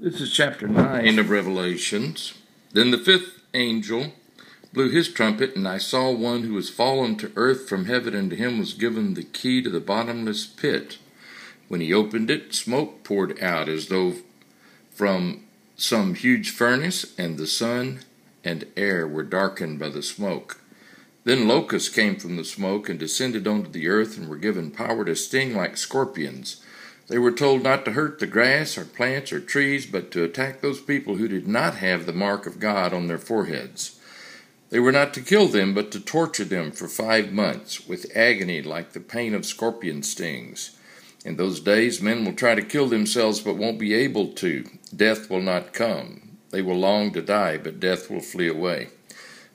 This is chapter 9 of Revelations. Then the fifth angel blew his trumpet, and I saw one who was fallen to earth from heaven, and to him was given the key to the bottomless pit. When he opened it, smoke poured out as though from some huge furnace, and the sun and air were darkened by the smoke. Then locusts came from the smoke and descended onto the earth, and were given power to sting like scorpions. They were told not to hurt the grass or plants or trees, but to attack those people who did not have the mark of God on their foreheads. They were not to kill them, but to torture them for 5 months, with agony like the pain of scorpion stings. In those days men will try to kill themselves, but won't be able to. Death will not come. They will long to die, but death will flee away.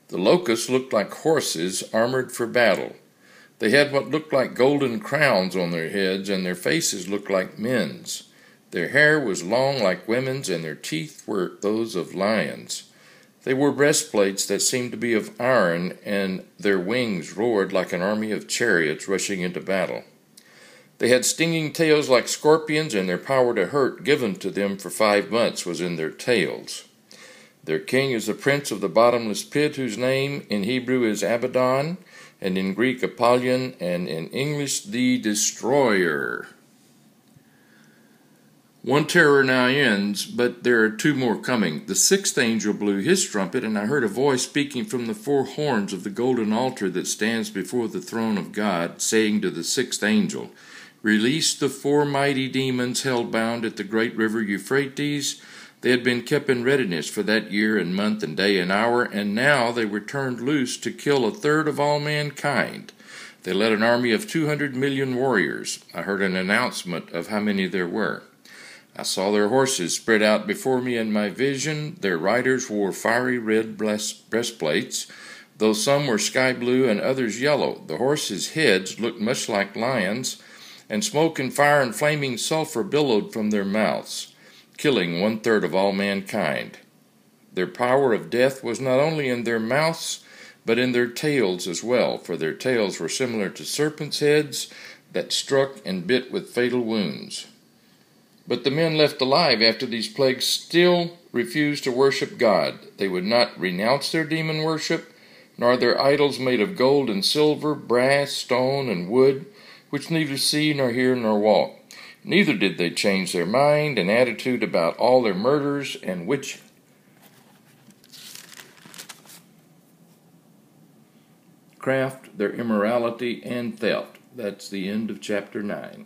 The locusts looked like horses armored for battle. They had what looked like golden crowns on their heads, and their faces looked like men's. Their hair was long like women's, and their teeth were those of lions. They wore breastplates that seemed to be of iron, and their wings roared like an army of chariots rushing into battle. They had stinging tails like scorpions, and their power to hurt, given to them for 5 months, was in their tails. Their king is the prince of the bottomless pit, whose name in Hebrew is Abaddon, and in Greek Apollyon, and in English the Destroyer. One terror now ends, but there are 2 more coming. The sixth angel blew his trumpet, and I heard a voice speaking from the 4 horns of the golden altar that stands before the throne of God, saying to the sixth angel, "Release the 4 mighty demons held bound at the great river Euphrates." They had been kept in readiness for that year and month and day and hour, and now they were turned loose to kill 1/3 of all mankind. They led an army of 200 million warriors. I heard an announcement of how many there were. I saw their horses spread out before me in my vision. Their riders wore fiery red breastplates, though some were sky blue and others yellow. The horses' heads looked much like lions, and smoke and fire and flaming sulfur billowed from their mouths, killing 1/3 of all mankind. Their power of death was not only in their mouths, but in their tails as well, for their tails were similar to serpents' heads that struck and bit with fatal wounds. But the men left alive after these plagues still refused to worship God. They would not renounce their demon worship, nor their idols made of gold and silver, brass, stone, and wood, which neither see nor hear nor walk. Neither did they change their mind and attitude about all their murders and witchcraft, their immorality, and theft. That's the end of chapter 9.